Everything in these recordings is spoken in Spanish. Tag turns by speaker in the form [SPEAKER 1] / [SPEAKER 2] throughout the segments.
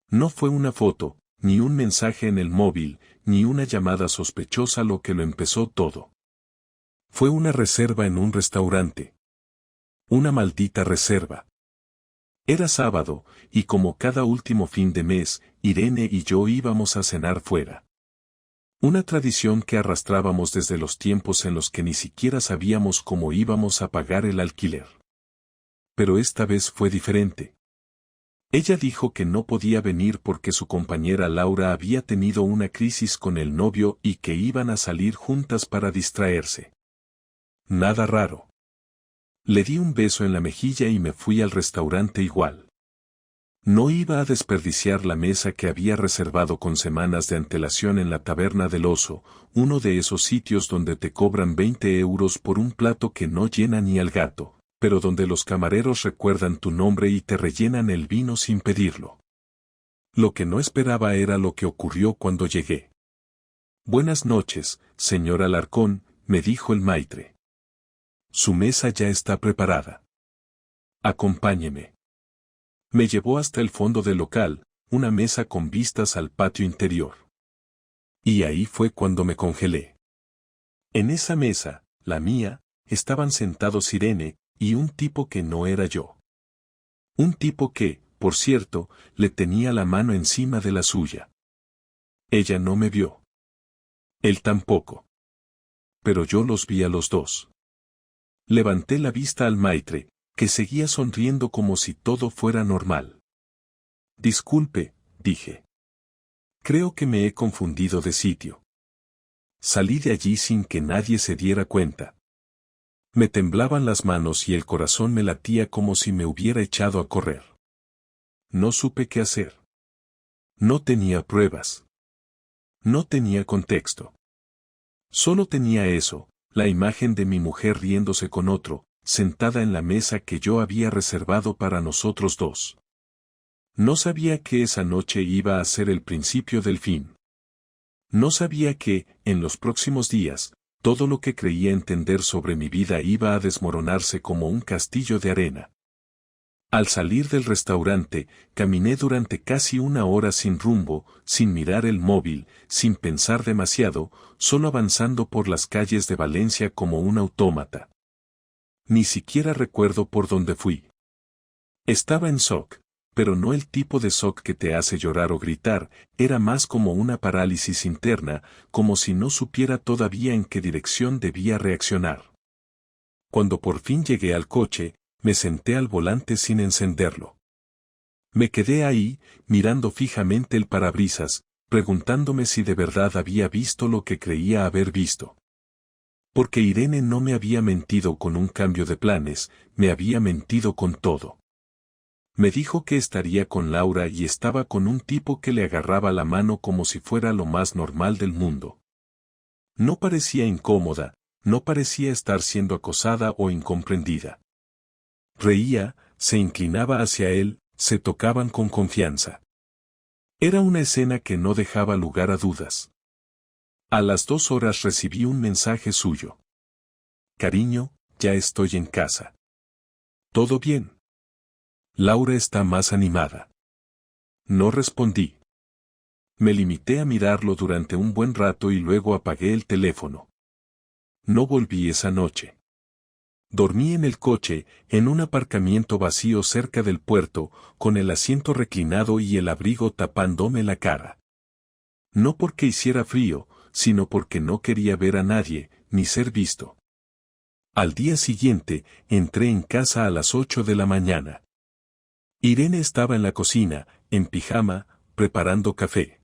[SPEAKER 1] No fue una foto, ni un mensaje en el móvil, ni una llamada sospechosa lo que lo empezó todo. Fue una reserva en un restaurante. Una maldita reserva. Era sábado, y como cada último fin de mes, Irene y yo íbamos a cenar fuera. Una tradición que arrastrábamos desde los tiempos en los que ni siquiera sabíamos cómo íbamos a pagar el alquiler. Pero esta vez fue diferente. Ella dijo que no podía venir porque su compañera Laura había tenido una crisis con el novio y que iban a salir juntas para distraerse. Nada raro. Le di un beso en la mejilla y me fui al restaurante igual. No iba a desperdiciar la mesa que había reservado con semanas de antelación en la Taberna del Oso, uno de esos sitios donde te cobran 20 euros por un plato que no llena ni al gato, pero donde los camareros recuerdan tu nombre y te rellenan el vino sin pedirlo. Lo que no esperaba era lo que ocurrió cuando llegué. «Buenas noches, señor Alarcón», me dijo el maitre. «Su mesa ya está preparada. Acompáñeme». Me llevó hasta el fondo del local, una mesa con vistas al patio interior. Y ahí fue cuando me congelé. En esa mesa, la mía, estaban sentados Irene y un tipo que no era yo. Un tipo que, por cierto, le tenía la mano encima de la suya. Ella no me vio. Él tampoco. Pero yo los vi a los dos. Levanté la vista al maitre, que seguía sonriendo como si todo fuera normal. «Disculpe», dije. «Creo que me he confundido de sitio». Salí de allí sin que nadie se diera cuenta. Me temblaban las manos y el corazón me latía como si me hubiera echado a correr. No supe qué hacer. No tenía pruebas. No tenía contexto. Solo tenía eso, la imagen de mi mujer riéndose con otro, sentada en la mesa que yo había reservado para nosotros dos. No sabía que esa noche iba a ser el principio del fin. No sabía que, en los próximos días, todo lo que creía entender sobre mi vida iba a desmoronarse como un castillo de arena. Al salir del restaurante, caminé durante casi una hora sin rumbo, sin mirar el móvil, sin pensar demasiado, solo avanzando por las calles de Valencia como un autómata. Ni siquiera recuerdo por dónde fui. Estaba en shock, pero no el tipo de shock que te hace llorar o gritar, era más como una parálisis interna, como si no supiera todavía en qué dirección debía reaccionar. Cuando por fin llegué al coche, me senté al volante sin encenderlo. Me quedé ahí, mirando fijamente el parabrisas, preguntándome si de verdad había visto lo que creía haber visto. Porque Irene no me había mentido con un cambio de planes, me había mentido con todo. Me dijo que estaría con Laura y estaba con un tipo que le agarraba la mano como si fuera lo más normal del mundo. No parecía incómoda, no parecía estar siendo acosada o incomprendida. Reía, se inclinaba hacia él, se tocaban con confianza. Era una escena que no dejaba lugar a dudas. A las 2 horas recibí un mensaje suyo. «Cariño, ya estoy en casa». «¿Todo bien?» «Laura está más animada». No respondí. Me limité a mirarlo durante un buen rato y luego apagué el teléfono. No volví esa noche. Dormí en el coche, en un aparcamiento vacío cerca del puerto, con el asiento reclinado y el abrigo tapándome la cara. No porque hiciera frío, sino porque no quería ver a nadie, ni ser visto. Al día siguiente, entré en casa a las 8 de la mañana. Irene estaba en la cocina, en pijama, preparando café.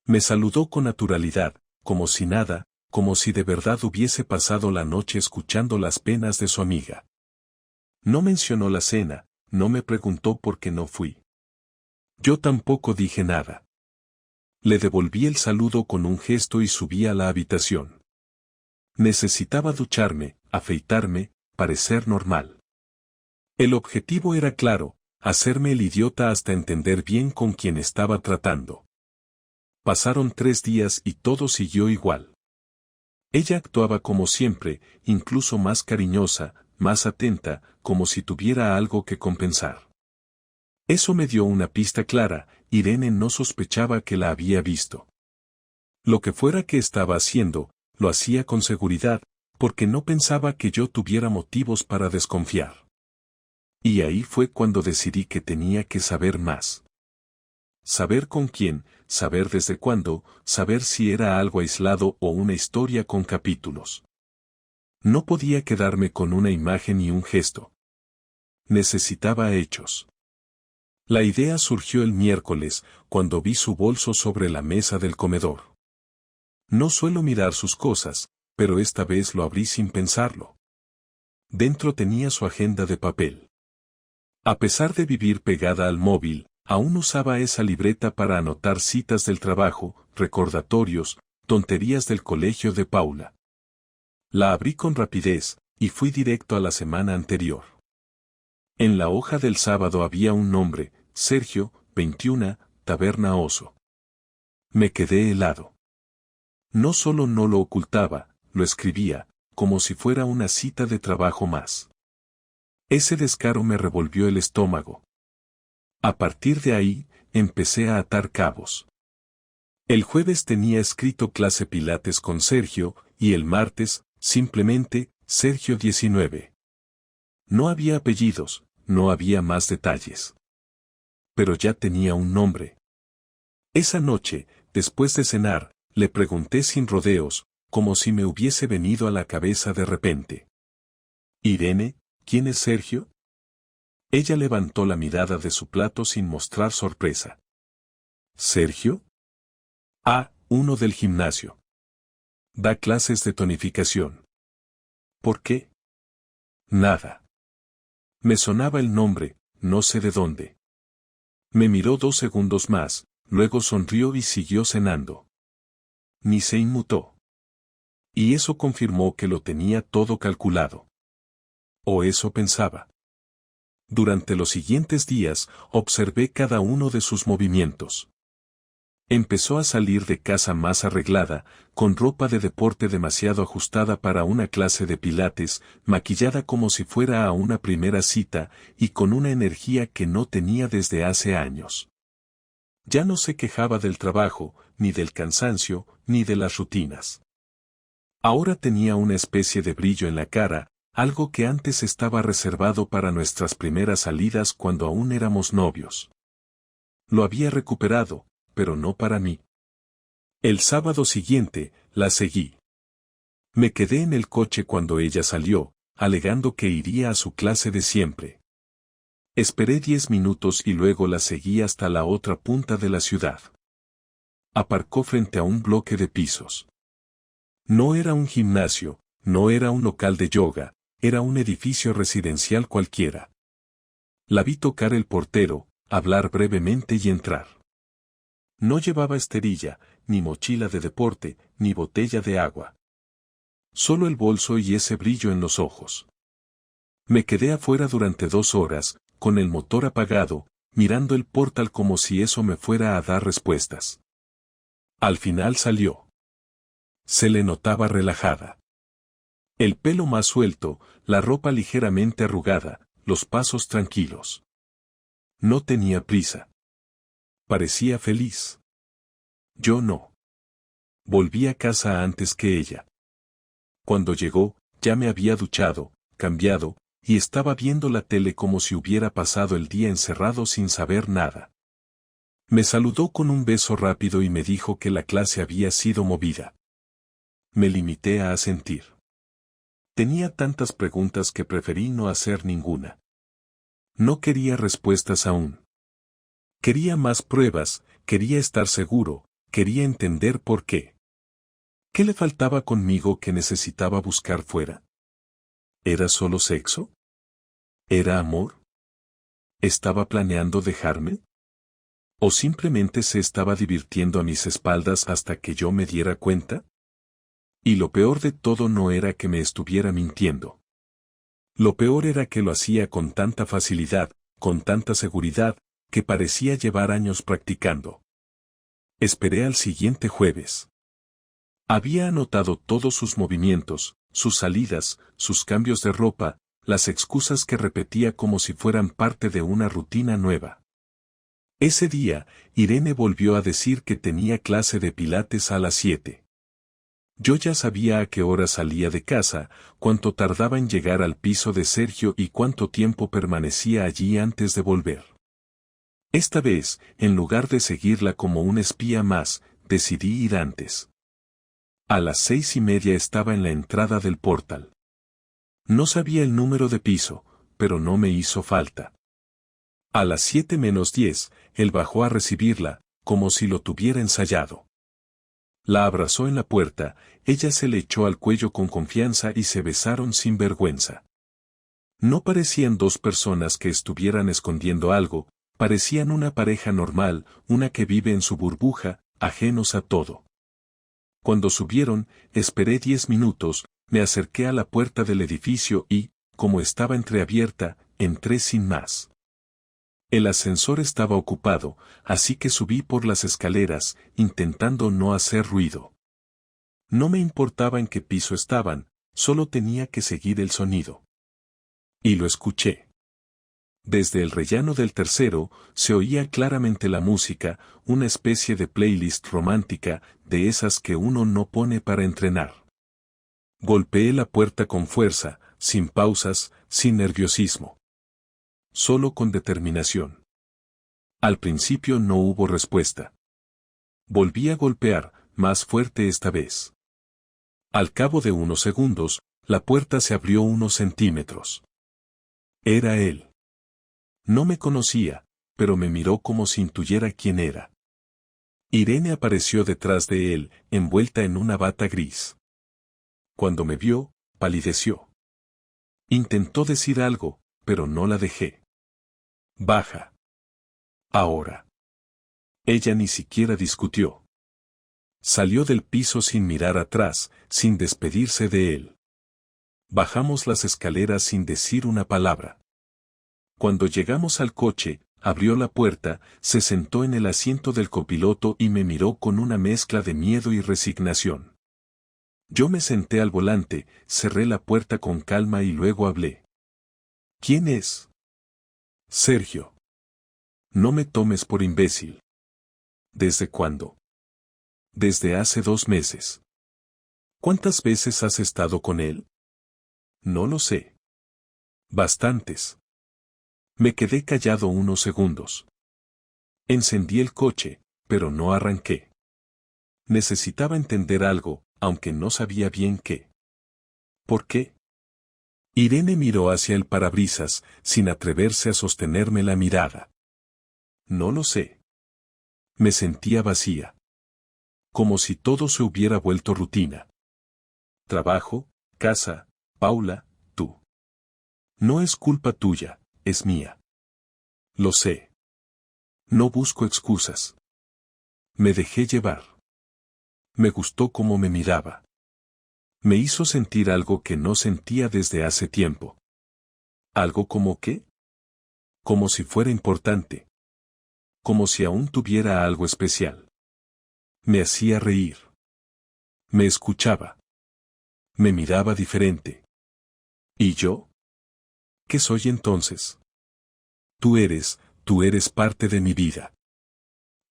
[SPEAKER 1] Me saludó con naturalidad, como si nada, como si de verdad hubiese pasado la noche escuchando las penas de su amiga. No mencionó la cena, no me preguntó por qué no fui. Yo tampoco dije nada. Le devolví el saludo con un gesto y subí a la habitación. Necesitaba ducharme, afeitarme, parecer normal. El objetivo era claro, hacerme el idiota hasta entender bien con quién estaba tratando. Pasaron 3 días y todo siguió igual. Ella actuaba como siempre, incluso más cariñosa, más atenta, como si tuviera algo que compensar. Eso me dio una pista clara, Irene no sospechaba que la había visto. Lo que fuera que estaba haciendo, lo hacía con seguridad, porque no pensaba que yo tuviera motivos para desconfiar. Y ahí fue cuando decidí que tenía que saber más. Saber con quién, saber desde cuándo, saber si era algo aislado o una historia con capítulos. No podía quedarme con una imagen y un gesto. Necesitaba hechos. La idea surgió el miércoles, cuando vi su bolso sobre la mesa del comedor. No suelo mirar sus cosas, pero esta vez lo abrí sin pensarlo. Dentro tenía su agenda de papel. A pesar de vivir pegada al móvil, aún usaba esa libreta para anotar citas del trabajo, recordatorios, tonterías del colegio de Paula. La abrí con rapidez, y fui directo a la semana anterior. En la hoja del sábado había un nombre, Sergio, 21, Taberna Oso. Me quedé helado. No solo no lo ocultaba, lo escribía, como si fuera una cita de trabajo más. Ese descaro me revolvió el estómago. A partir de ahí, empecé a atar cabos. El jueves tenía escrito clase Pilates con Sergio, y el martes, simplemente, Sergio 19. No había apellidos, no había más detalles. Pero ya tenía un nombre. Esa noche, después de cenar, le pregunté sin rodeos, como si me hubiese venido a la cabeza de repente. Irene, ¿quién es Sergio? Ella levantó la mirada de su plato sin mostrar sorpresa. ¿Sergio? Ah, uno del gimnasio. Da clases de tonificación. ¿Por qué? Nada. Me sonaba el nombre, no sé de dónde. Me miró 2 segundos más, luego sonrió y siguió cenando. Ni se inmutó. Y eso confirmó que lo tenía todo calculado. O eso pensaba. Durante los siguientes días, observé cada uno de sus movimientos. Empezó a salir de casa más arreglada, con ropa de deporte demasiado ajustada para una clase de pilates, maquillada como si fuera a una primera cita, y con una energía que no tenía desde hace años. Ya no se quejaba del trabajo, ni del cansancio, ni de las rutinas. Ahora tenía una especie de brillo en la cara, algo que antes estaba reservado para nuestras primeras salidas cuando aún éramos novios. Lo había recuperado, pero no para mí. El sábado siguiente, la seguí. Me quedé en el coche cuando ella salió, alegando que iría a su clase de siempre. Esperé 10 minutos y luego la seguí hasta la otra punta de la ciudad. Aparcó frente a un bloque de pisos. No era un gimnasio, no era un local de yoga, era un edificio residencial cualquiera. La vi tocar el portero, hablar brevemente y entrar. No llevaba esterilla, ni mochila de deporte, ni botella de agua. Solo el bolso y ese brillo en los ojos. Me quedé afuera durante 2 horas, con el motor apagado, mirando el portal como si eso me fuera a dar respuestas. Al final salió. Se le notaba relajada. El pelo más suelto, la ropa ligeramente arrugada, los pasos tranquilos. No tenía prisa. Parecía feliz. Yo no. Volví a casa antes que ella. Cuando llegó, ya me había duchado, cambiado, y estaba viendo la tele como si hubiera pasado el día encerrado sin saber nada. Me saludó con un beso rápido y me dijo que la clase había sido movida. Me limité a asentir. Tenía tantas preguntas que preferí no hacer ninguna. No quería respuestas aún. Quería más pruebas, quería estar seguro, quería entender por qué. ¿Qué le faltaba conmigo que necesitaba buscar fuera? ¿Era solo sexo? ¿Era amor? ¿Estaba planeando dejarme? ¿O simplemente se estaba divirtiendo a mis espaldas hasta que yo me diera cuenta? Y lo peor de todo no era que me estuviera mintiendo. Lo peor era que lo hacía con tanta facilidad, con tanta seguridad, que parecía llevar años practicando. Esperé al siguiente jueves. Había anotado todos sus movimientos, sus salidas, sus cambios de ropa, las excusas que repetía como si fueran parte de una rutina nueva. Ese día, Irene volvió a decir que tenía clase de pilates a las 7. Yo ya sabía a qué hora salía de casa, cuánto tardaba en llegar al piso de Sergio y cuánto tiempo permanecía allí antes de volver. Esta vez, en lugar de seguirla como un espía más, decidí ir antes. A las 6:30 estaba en la entrada del portal. No sabía el número de piso, pero no me hizo falta. A las 7:10, él bajó a recibirla, como si lo tuviera ensayado. La abrazó en la puerta, ella se le echó al cuello con confianza y se besaron sin vergüenza. No parecían dos personas que estuvieran escondiendo algo, parecían una pareja normal, una que vive en su burbuja, ajenos a todo. Cuando subieron, esperé 10 minutos, me acerqué a la puerta del edificio y, como estaba entreabierta, entré sin más. El ascensor estaba ocupado, así que subí por las escaleras, intentando no hacer ruido. No me importaba en qué piso estaban, solo tenía que seguir el sonido. Y lo escuché. Desde el rellano del tercero, se oía claramente la música, una especie de playlist romántica, de esas que uno no pone para entrenar. Golpeé la puerta con fuerza, sin pausas, sin nerviosismo. Solo con determinación. Al principio no hubo respuesta. Volví a golpear, más fuerte esta vez. Al cabo de unos segundos, la puerta se abrió unos centímetros. Era él. No me conocía, pero me miró como si intuyera quién era. Irene apareció detrás de él, envuelta en una bata gris. Cuando me vio, palideció. Intentó decir algo, pero no la dejé. Baja. Ahora. Ella ni siquiera discutió. Salió del piso sin mirar atrás, sin despedirse de él. Bajamos las escaleras sin decir una palabra. Cuando llegamos al coche, abrió la puerta, se sentó en el asiento del copiloto y me miró con una mezcla de miedo y resignación. Yo me senté al volante, cerré la puerta con calma y luego hablé. ¿Quién es? Sergio. No me tomes por imbécil. ¿Desde cuándo? Desde hace 2 meses. ¿Cuántas veces has estado con él? No lo sé. Bastantes. Me quedé callado unos segundos. Encendí el coche, pero no arranqué. Necesitaba entender algo, aunque no sabía bien qué. ¿Por qué? Irene miró hacia el parabrisas, sin atreverse a sostenerme la mirada. No lo sé. Me sentía vacía. Como si todo se hubiera vuelto rutina. Trabajo, casa, Paula, tú. No es culpa tuya, es mía. Lo sé. No busco excusas. Me dejé llevar. Me gustó cómo me miraba. Me hizo sentir algo que no sentía desde hace tiempo. ¿Algo como qué? Como si fuera importante. Como si aún tuviera algo especial. Me hacía reír. Me escuchaba. Me miraba diferente. ¿Y yo? ¿Qué soy entonces? Tú eres parte de mi vida.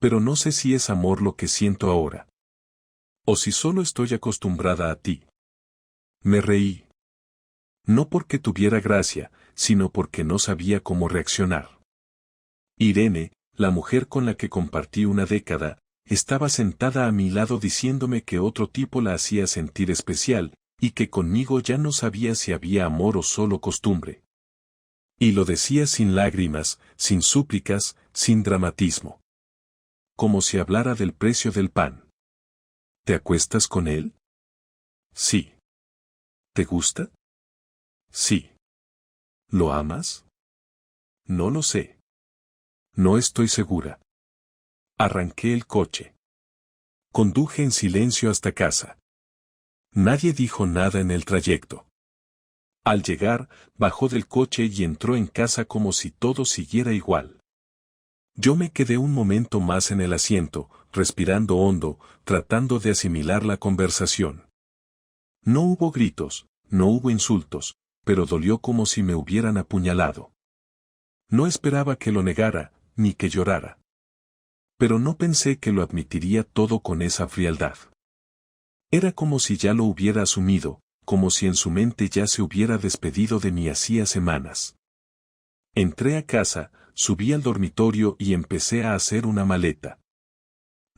[SPEAKER 1] Pero no sé si es amor lo que siento ahora. O si solo estoy acostumbrada a ti. Me reí. No porque tuviera gracia, sino porque no sabía cómo reaccionar. Irene, la mujer con la que compartí una década, estaba sentada a mi lado diciéndome que otro tipo la hacía sentir especial, y que conmigo ya no sabía si había amor o solo costumbre. Y lo decía sin lágrimas, sin súplicas, sin dramatismo. Como si hablara del precio del pan. ¿Te acuestas con él? Sí. ¿Te gusta? Sí. ¿Lo amas? No lo sé. No estoy segura. Arranqué el coche. Conduje en silencio hasta casa. Nadie dijo nada en el trayecto. Al llegar, bajó del coche y entró en casa como si todo siguiera igual. Yo me quedé un momento más en el asiento, respirando hondo, tratando de asimilar la conversación. No hubo gritos, no hubo insultos, pero dolió como si me hubieran apuñalado. No esperaba que lo negara, ni que llorara. Pero no pensé que lo admitiría todo con esa frialdad. Era como si ya lo hubiera asumido, como si en su mente ya se hubiera despedido de mí hacía semanas. Entré a casa, subí al dormitorio y empecé a hacer una maleta.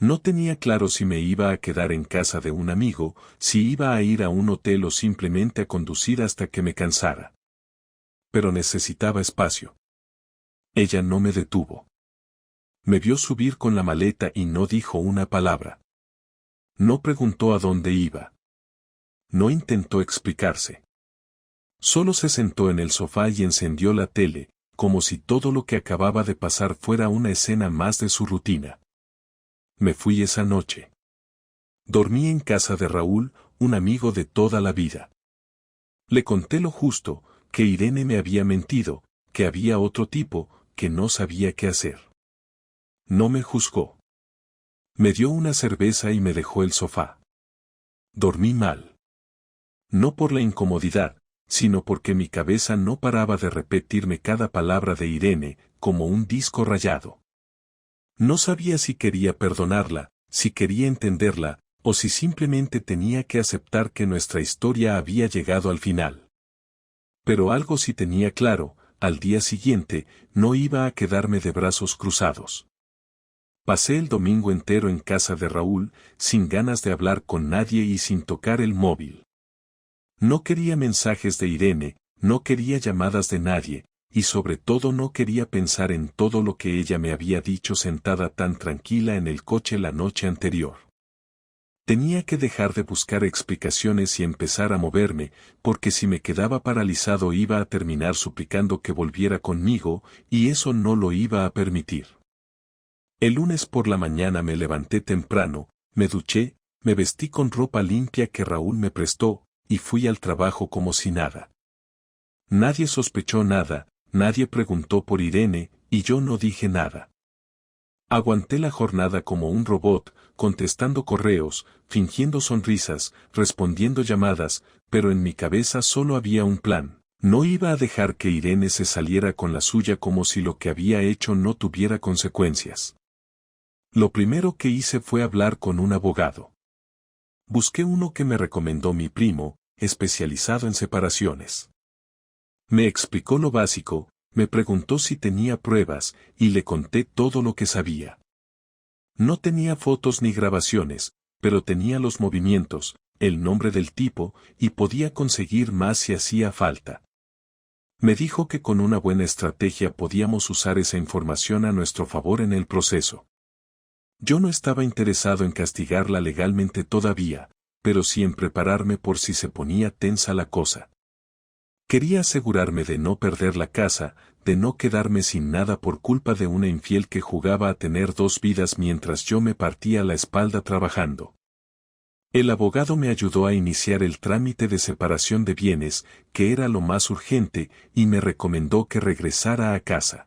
[SPEAKER 1] No tenía claro si me iba a quedar en casa de un amigo, si iba a ir a un hotel o simplemente a conducir hasta que me cansara. Pero necesitaba espacio. Ella no me detuvo. Me vio subir con la maleta y no dijo una palabra. No preguntó a dónde iba. No intentó explicarse. Solo se sentó en el sofá y encendió la tele, como si todo lo que acababa de pasar fuera una escena más de su rutina. Me fui esa noche. Dormí en casa de Raúl, un amigo de toda la vida. Le conté lo justo, que Irene me había mentido, que había otro tipo, que no sabía qué hacer. No me juzgó. Me dio una cerveza y me dejó el sofá. Dormí mal. No por la incomodidad, sino porque mi cabeza no paraba de repetirme cada palabra de Irene, como un disco rayado. No sabía si quería perdonarla, si quería entenderla, o si simplemente tenía que aceptar que nuestra historia había llegado al final. Pero algo sí tenía claro, al día siguiente, no iba a quedarme de brazos cruzados. Pasé el domingo entero en casa de Raúl, sin ganas de hablar con nadie y sin tocar el móvil. No quería mensajes de Irene, no quería llamadas de nadie, y sobre todo no quería pensar en todo lo que ella me había dicho sentada tan tranquila en el coche la noche anterior. Tenía que dejar de buscar explicaciones y empezar a moverme, porque si me quedaba paralizado iba a terminar suplicando que volviera conmigo, y eso no lo iba a permitir. El lunes por la mañana me levanté temprano, me duché, me vestí con ropa limpia que Raúl me prestó, y fui al trabajo como si nada. Nadie sospechó nada, nadie preguntó por Irene, y yo no dije nada. Aguanté la jornada como un robot, contestando correos, fingiendo sonrisas, respondiendo llamadas, pero en mi cabeza solo había un plan. No iba a dejar que Irene se saliera con la suya como si lo que había hecho no tuviera consecuencias. Lo primero que hice fue hablar con un abogado. Busqué uno que me recomendó mi primo, especializado en separaciones. Me explicó lo básico, me preguntó si tenía pruebas, y le conté todo lo que sabía. No tenía fotos ni grabaciones, pero tenía los movimientos, el nombre del tipo, y podía conseguir más si hacía falta. Me dijo que con una buena estrategia podíamos usar esa información a nuestro favor en el proceso. Yo no estaba interesado en castigarla legalmente todavía, pero sí en prepararme por si se ponía tensa la cosa. Quería asegurarme de no perder la casa, de no quedarme sin nada por culpa de una infiel que jugaba a tener dos vidas mientras yo me partía la espalda trabajando. El abogado me ayudó a iniciar el trámite de separación de bienes, que era lo más urgente, y me recomendó que regresara a casa.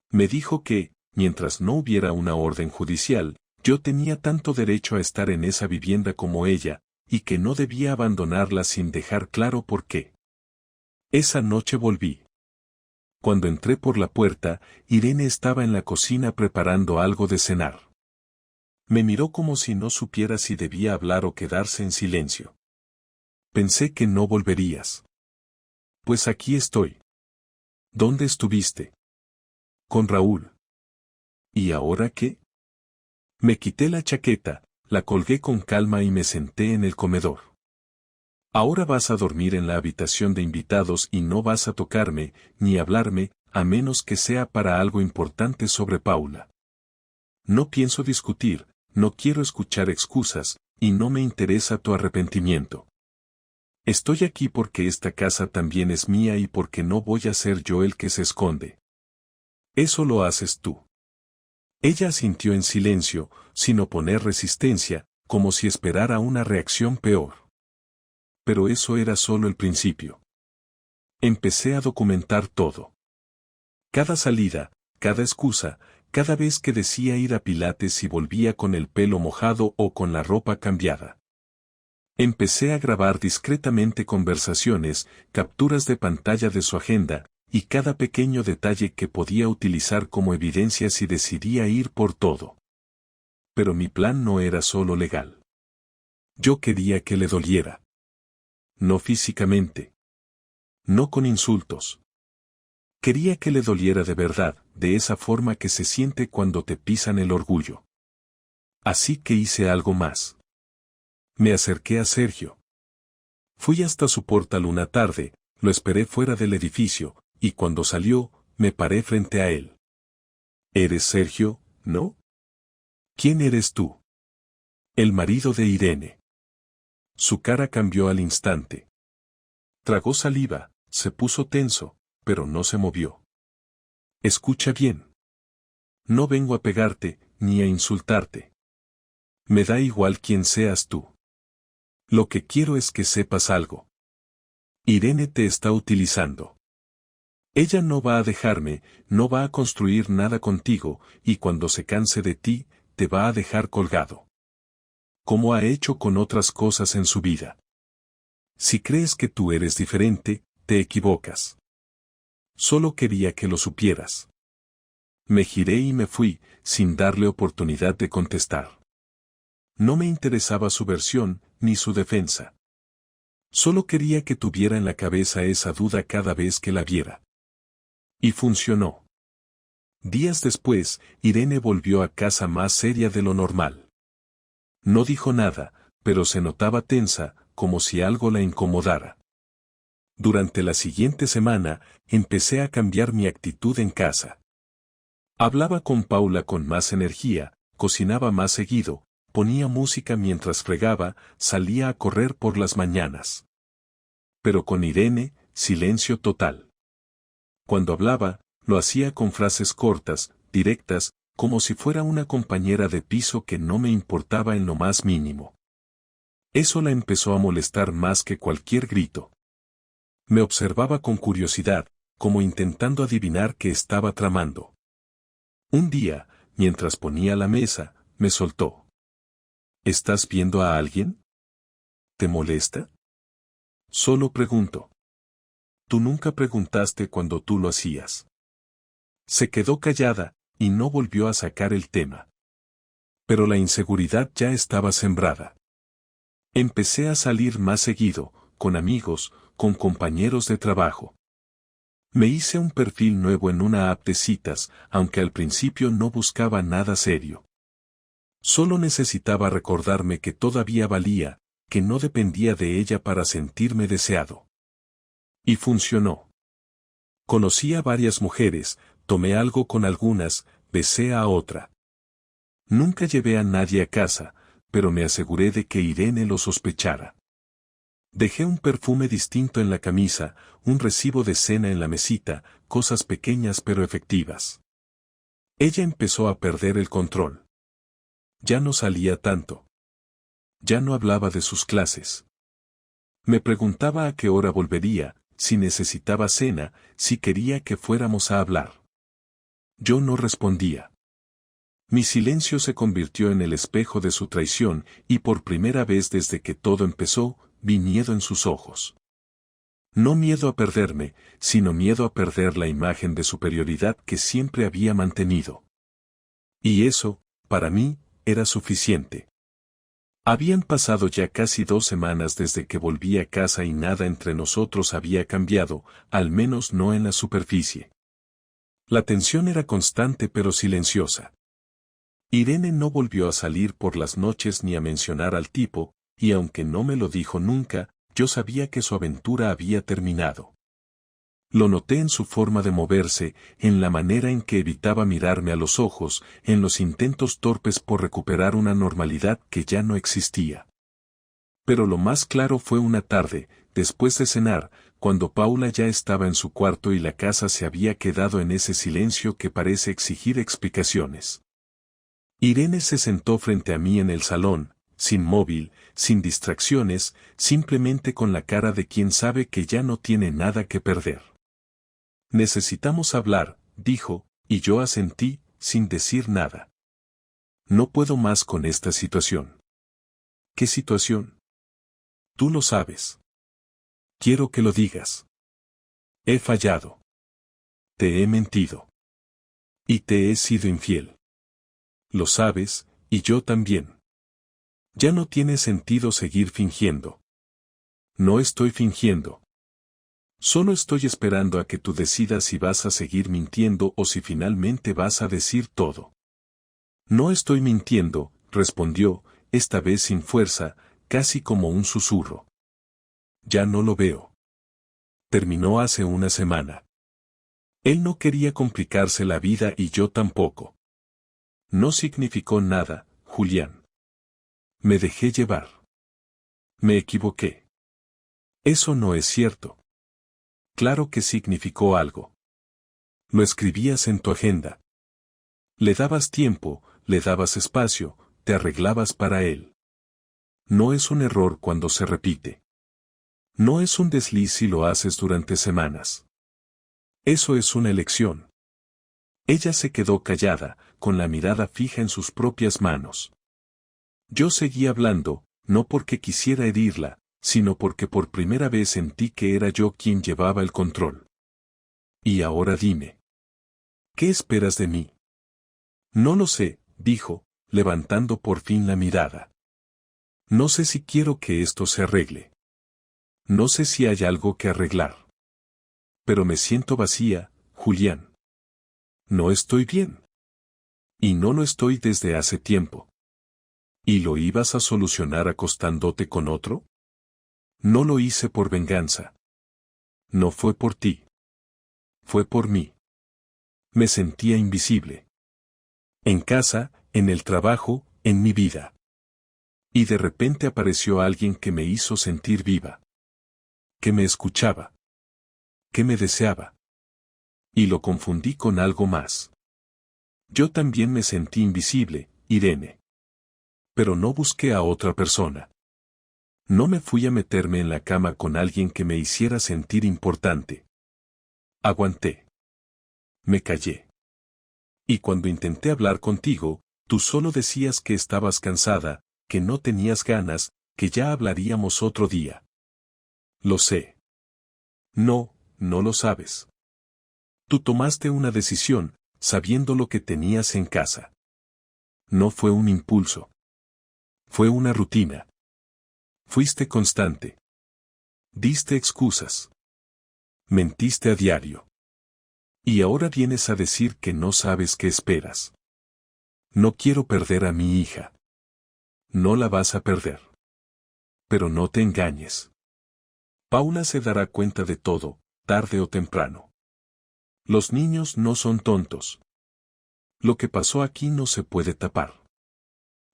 [SPEAKER 1] Me dijo que, mientras no hubiera una orden judicial, yo tenía tanto derecho a estar en esa vivienda como ella, y que no debía abandonarla sin dejar claro por qué. Esa noche volví. Cuando entré por la puerta, Irene estaba en la cocina preparando algo de cenar. Me miró como si no supiera si debía hablar o quedarse en silencio. Pensé que no volverías. Pues aquí estoy. ¿Dónde estuviste? Con Raúl. ¿Y ahora qué? Me quité la chaqueta, la colgué con calma y me senté en el comedor. Ahora vas a dormir en la habitación de invitados y no vas a tocarme, ni hablarme, a menos que sea para algo importante sobre Paula. No pienso discutir, no quiero escuchar excusas, y no me interesa tu arrepentimiento. Estoy aquí porque esta casa también es mía y porque no voy a ser yo el que se esconde. Eso lo haces tú. Ella asintió en silencio, sin oponer resistencia, como si esperara una reacción peor. Pero eso era solo el principio. Empecé a documentar todo. Cada salida, cada excusa, cada vez que decía ir a Pilates y volvía con el pelo mojado o con la ropa cambiada. Empecé a grabar discretamente conversaciones, capturas de pantalla de su agenda, y cada pequeño detalle que podía utilizar como evidencia si decidía ir por todo. pero mi plan no era solo legal. Yo quería que le doliera. No físicamente. No con insultos. Quería que le doliera de verdad, de esa forma que se siente cuando te pisan el orgullo. Así que hice algo más. Me acerqué a Sergio. Fui hasta su portal una tarde, lo esperé fuera del edificio, y cuando salió, me paré frente a él. ¿Eres Sergio, no? ¿Quién eres tú? El marido de Irene. Su cara cambió al instante. Tragó saliva, se puso tenso, pero no se movió. Escucha bien. No vengo a pegarte, ni a insultarte. Me da igual quién seas tú. Lo que quiero es que sepas algo. Irene te está utilizando. Ella no va a dejarme, no va a construir nada contigo, y cuando se canse de ti, te va a dejar colgado. Como ha hecho con otras cosas en su vida. Si crees que tú eres diferente, te equivocas. Solo quería que lo supieras. Me giré y me fui, sin darle oportunidad de contestar. No me interesaba su versión, ni su defensa. Solo quería que tuviera en la cabeza esa duda cada vez que la viera. Y funcionó. Días después, Irene volvió a casa más seria de lo normal. No dijo nada, pero se notaba tensa, como si algo la incomodara. Durante la siguiente semana, empecé a cambiar mi actitud en casa. Hablaba con Paula con más energía, cocinaba más seguido, ponía música mientras fregaba, salía a correr por las mañanas. Pero con Irene, silencio total. Cuando hablaba, lo hacía con frases cortas, directas, como si fuera una compañera de piso que no me importaba en lo más mínimo. Eso la empezó a molestar más que cualquier grito. Me observaba con curiosidad, como intentando adivinar qué estaba tramando. Un día, mientras ponía la mesa, me soltó. ¿Estás viendo a alguien? ¿Te molesta? Solo pregunto. Tú nunca preguntaste cuando tú lo hacías. Se quedó callada, y no volvió a sacar el tema. Pero la inseguridad ya estaba sembrada. Empecé a salir más seguido, con amigos, con compañeros de trabajo. Me hice un perfil nuevo en una app de citas, aunque al principio no buscaba nada serio. Solo necesitaba recordarme que todavía valía, que no dependía de ella para sentirme deseado. Y funcionó. Conocí a varias mujeres, tomé algo con algunas, besé a otra. Nunca llevé a nadie a casa, pero me aseguré de que Irene lo sospechara. Dejé un perfume distinto en la camisa, un recibo de cena en la mesita, cosas pequeñas pero efectivas. Ella empezó a perder el control. Ya no salía tanto. Ya no hablaba de sus clases. Me preguntaba a qué hora volvería, si necesitaba cena, si quería que fuéramos a hablar. Yo no respondía. Mi silencio se convirtió en el espejo de su traición, y por primera vez desde que todo empezó, vi miedo en sus ojos. No miedo a perderme, sino miedo a perder la imagen de superioridad que siempre había mantenido. Y eso, para mí, era suficiente. Habían pasado ya casi 2 semanas desde que volví a casa y nada entre nosotros había cambiado, al menos no en la superficie. La tensión era constante pero silenciosa. Irene no volvió a salir por las noches ni a mencionar al tipo, y aunque no me lo dijo nunca, yo sabía que su aventura había terminado. Lo noté en su forma de moverse, en la manera en que evitaba mirarme a los ojos, en los intentos torpes por recuperar una normalidad que ya no existía. Pero lo más claro fue una tarde, después de cenar, cuando Paula ya estaba en su cuarto y la casa se había quedado en ese silencio que parece exigir explicaciones. Irene se sentó frente a mí en el salón, sin móvil, sin distracciones, simplemente con la cara de quien sabe que ya no tiene nada que perder. Necesitamos hablar, dijo, y yo asentí, sin decir nada. No puedo más con esta situación. ¿Qué situación? Tú lo sabes. Quiero que lo digas. He fallado. Te he mentido. Y te he sido infiel. Lo sabes, Y yo también. Ya no tiene sentido seguir fingiendo. No estoy fingiendo. Solo estoy esperando a que tú decidas si vas a seguir mintiendo o si finalmente vas a decir todo. No estoy mintiendo, respondió, esta vez sin fuerza, casi como un susurro. Ya no lo veo. Terminó hace una semana. Él no quería complicarse la vida y yo tampoco. No significó nada, Julián. Me dejé llevar. Me equivoqué. Eso no es cierto. Claro que significó algo. Lo escribías en tu agenda. Le dabas tiempo, le dabas espacio, te arreglabas para él. No es un error cuando se repite. No es un desliz si lo haces durante semanas. Eso es una elección. Ella se quedó callada, con la mirada fija en sus propias manos. Yo seguí hablando, no porque quisiera herirla, sino porque por primera vez sentí que era yo quien llevaba el control. Y ahora dime. ¿Qué esperas de mí? No lo sé, dijo, levantando por fin la mirada. No sé si quiero que esto se arregle. No sé si hay algo que arreglar. Pero me siento vacía, Julián. No estoy bien. Y no lo estoy desde hace tiempo. ¿Y lo ibas a solucionar acostándote con otro? No lo hice por venganza. No fue por ti. Fue por mí. Me sentía invisible. En casa, en el trabajo, en mi vida. Y de repente apareció alguien que me hizo sentir viva. Que me escuchaba. Que me deseaba. Y lo confundí con algo más. Yo también me sentí invisible, Irene. Pero no busqué a otra persona. No me fui a meterme en la cama con alguien que me hiciera sentir importante. Aguanté. Me callé. Y cuando intenté hablar contigo, tú solo decías que estabas cansada, que no tenías ganas, que ya hablaríamos otro día. Lo sé. No, no lo sabes. Tú tomaste una decisión, sabiendo lo que tenías en casa. No fue un impulso. Fue una rutina. Fuiste constante. Diste excusas. Mentiste a diario. Y ahora vienes a decir que no sabes qué esperas. No quiero perder a mi hija. No la vas a perder. Pero no te engañes. Paula se dará cuenta de todo, tarde o temprano. Los niños no son tontos. Lo que pasó aquí no se puede tapar.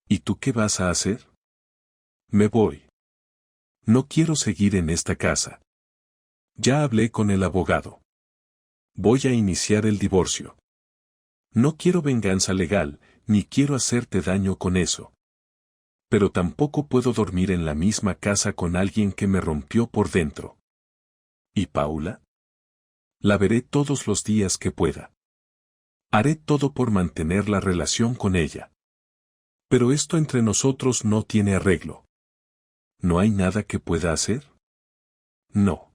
[SPEAKER 1] ¿Y tú qué vas a hacer? Me voy. No quiero seguir en esta casa. Ya hablé con el abogado. Voy a iniciar el divorcio. No quiero venganza legal, ni quiero hacerte daño con eso. Pero tampoco puedo dormir en la misma casa con alguien que me rompió por dentro. ¿Y Paula? La veré todos los días que pueda. Haré todo por mantener la relación con ella. Pero esto entre nosotros no tiene arreglo. ¿No hay nada que pueda hacer? No.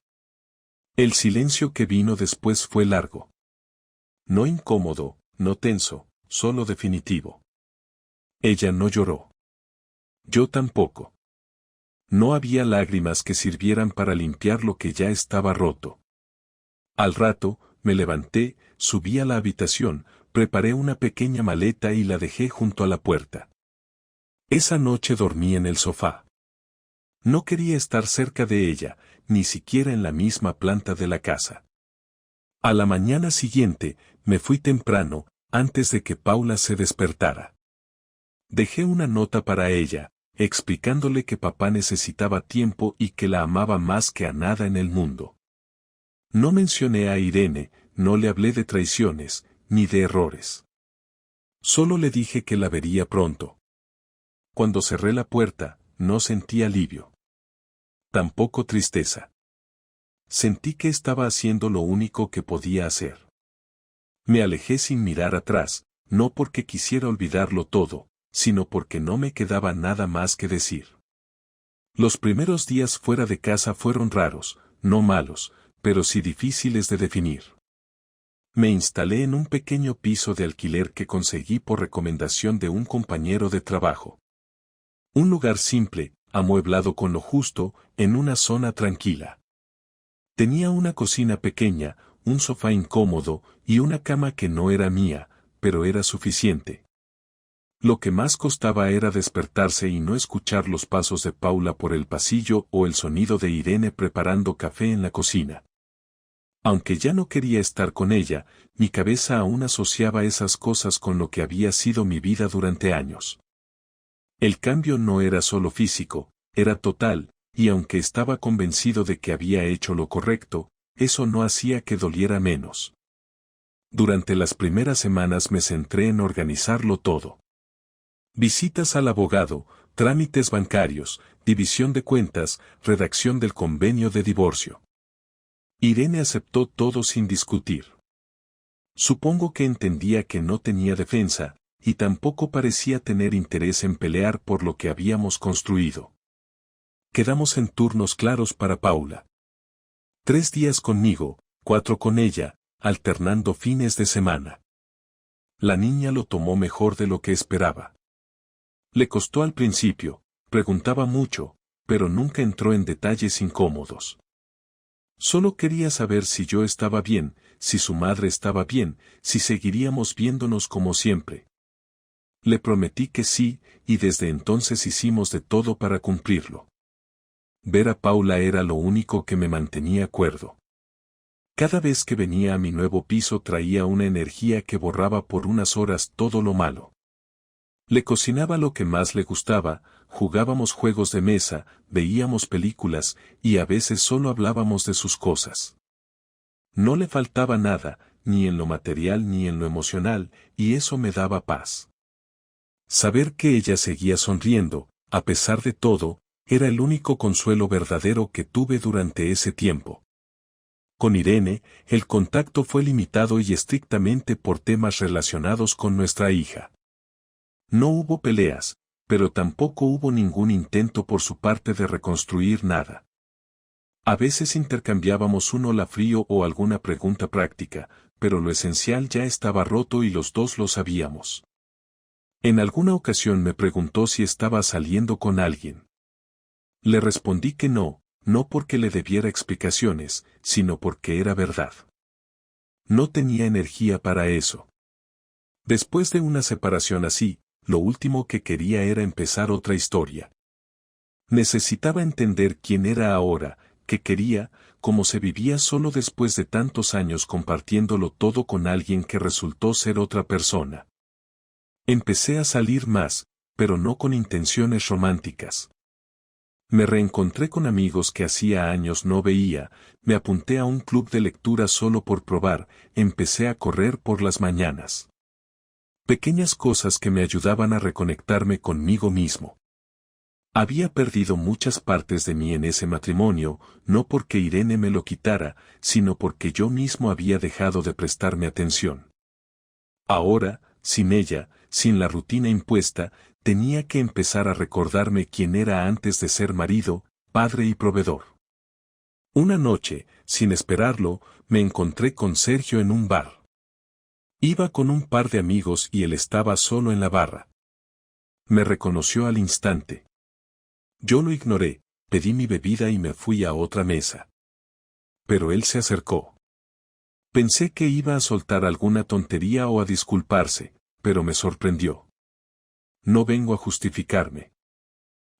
[SPEAKER 1] El silencio que vino después fue largo. No incómodo, no tenso, solo definitivo. Ella no lloró. Yo tampoco. No había lágrimas que sirvieran para limpiar lo que ya estaba roto. Al rato, me levanté, subí a la habitación, preparé una pequeña maleta y la dejé junto a la puerta. Esa noche dormí en el sofá. No quería estar cerca de ella, ni siquiera en la misma planta de la casa. A la mañana siguiente, me fui temprano, antes de que Paula se despertara. Dejé una nota para ella, explicándole que papá necesitaba tiempo y que la amaba más que a nada en el mundo. No mencioné a Irene, no le hablé de traiciones, ni de errores. Solo le dije que la vería pronto. Cuando cerré la puerta, no sentí alivio. Tampoco tristeza. Sentí que estaba haciendo lo único que podía hacer. Me alejé sin mirar atrás, no porque quisiera olvidarlo todo, sino porque no me quedaba nada más que decir. Los primeros días fuera de casa fueron raros, no malos, pero sí difíciles de definir. Me instalé en un pequeño piso de alquiler que conseguí por recomendación de un compañero de trabajo. Un lugar simple, amueblado con lo justo, en una zona tranquila. Tenía una cocina pequeña, un sofá incómodo y una cama que no era mía, pero era suficiente. Lo que más costaba era despertarse y no escuchar los pasos de Paula por el pasillo o el sonido de Irene preparando café en la cocina. Aunque ya no quería estar con ella, mi cabeza aún asociaba esas cosas con lo que había sido mi vida durante años. El cambio no era solo físico, era total, y aunque estaba convencido de que había hecho lo correcto, eso no hacía que doliera menos. Durante las primeras semanas me centré en organizarlo todo. Visitas al abogado, trámites bancarios, división de cuentas, redacción del convenio de divorcio. Irene aceptó todo sin discutir. Supongo que entendía que no tenía defensa, y tampoco parecía tener interés en pelear por lo que habíamos construido. Quedamos en turnos claros para Paula. 3 días conmigo, 4 con ella, alternando fines de semana. La niña lo tomó mejor de lo que esperaba. Le costó al principio, preguntaba mucho, pero nunca entró en detalles incómodos. Solo quería saber si yo estaba bien, si su madre estaba bien, si seguiríamos viéndonos como siempre. Le prometí que sí, y desde entonces hicimos de todo para cumplirlo. Ver a Paula era lo único que me mantenía cuerdo. Cada vez que venía a mi nuevo piso traía una energía que borraba por unas horas todo lo malo. Le cocinaba lo que más le gustaba, jugábamos juegos de mesa, veíamos películas, y a veces solo hablábamos de sus cosas. No le faltaba nada, ni en lo material ni en lo emocional, y eso me daba paz. Saber que ella seguía sonriendo, a pesar de todo, era el único consuelo verdadero que tuve durante ese tiempo. Con Irene, el contacto fue limitado y estrictamente por temas relacionados con nuestra hija. No hubo peleas, pero tampoco hubo ningún intento por su parte de reconstruir nada. A veces intercambiábamos un hola frío o alguna pregunta práctica, pero lo esencial ya estaba roto y los dos lo sabíamos. En alguna ocasión me preguntó si estaba saliendo con alguien. Le respondí que no, no porque le debiera explicaciones, sino porque era verdad. No tenía energía para eso. Después de una separación así, lo último que quería era empezar otra historia. Necesitaba entender quién era ahora, qué quería, cómo se vivía solo después de tantos años compartiéndolo todo con alguien que resultó ser otra persona. Empecé a salir más, pero no con intenciones románticas. Me reencontré con amigos que hacía años no veía, me apunté a un club de lectura solo por probar, empecé a correr por las mañanas. Pequeñas cosas que me ayudaban a reconectarme conmigo mismo. Había perdido muchas partes de mí en ese matrimonio, no porque Irene me lo quitara, sino porque yo mismo había dejado de prestarme atención. Ahora, sin ella, sin la rutina impuesta, tenía que empezar a recordarme quién era antes de ser marido, padre y proveedor. Una noche, sin esperarlo, me encontré con Sergio en un bar. Iba con un par de amigos y él estaba solo en la barra. Me reconoció al instante. Yo lo ignoré, pedí mi bebida y me fui a otra mesa. Pero él se acercó. Pensé que iba a soltar alguna tontería o a disculparse, pero me sorprendió. No vengo a justificarme.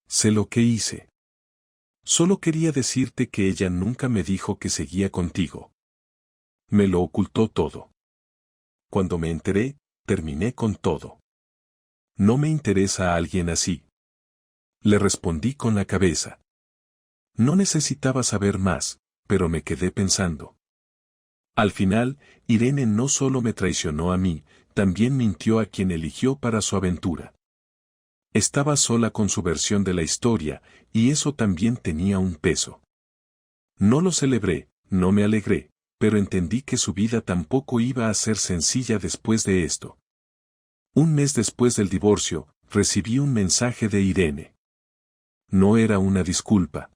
[SPEAKER 1] Sé lo que hice. Solo quería decirte que ella nunca me dijo que seguía contigo. Me lo ocultó todo. Cuando me enteré, terminé con todo. No me interesa a alguien así. Le respondí con la cabeza. No necesitaba saber más, pero me quedé pensando. Al final, Irene no solo me traicionó a mí, también mintió a quien eligió para su aventura. Estaba sola con su versión de la historia, y eso también tenía un peso. No lo celebré, no me alegré, pero entendí que su vida tampoco iba a ser sencilla después de esto. Un mes después del divorcio, recibí un mensaje de Irene. No era una disculpa.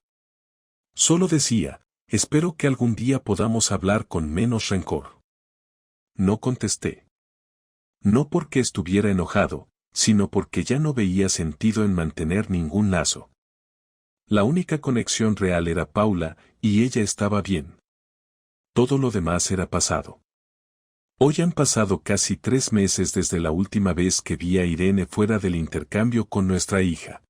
[SPEAKER 1] Solo decía, espero que algún día podamos hablar con menos rencor. No contesté. No porque estuviera enojado, sino porque ya no veía sentido en mantener ningún lazo. La única conexión real era Paula, y ella estaba bien. Todo lo demás era pasado. Hoy han pasado casi 3 meses desde la última vez que vi a Irene fuera del intercambio con nuestra hija.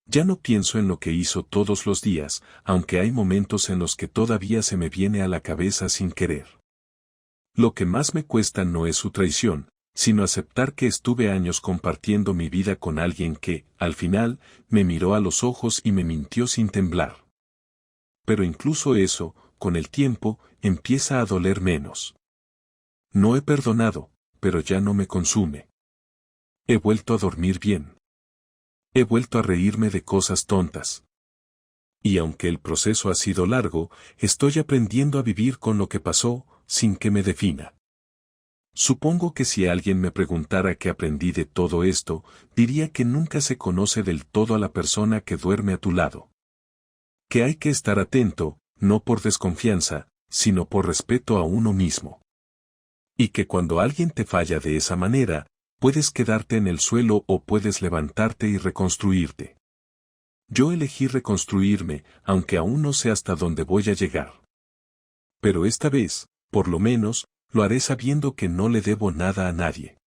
[SPEAKER 1] Ya no pienso en lo que hizo todos los días, aunque hay momentos en los que todavía se me viene a la cabeza sin querer. Lo que más me cuesta no es su traición, sino aceptar que estuve años compartiendo mi vida con alguien que, al final, me miró a los ojos y me mintió sin temblar. Pero incluso eso, con el tiempo, empieza a doler menos. No he perdonado, pero ya no me consume. He vuelto a dormir bien. He vuelto a reírme de cosas tontas. Y aunque el proceso ha sido largo, estoy aprendiendo a vivir con lo que pasó, sin que me defina. Supongo que si alguien me preguntara qué aprendí de todo esto, diría que nunca se conoce del todo a la persona que duerme a tu lado. Que hay que estar atento, no por desconfianza, sino por respeto a uno mismo. Y que cuando alguien te falla de esa manera, puedes quedarte en el suelo o puedes levantarte y reconstruirte. Yo elegí reconstruirme, aunque aún no sé hasta dónde voy a llegar. Pero esta vez, por lo menos, lo haré sabiendo que no le debo nada a nadie.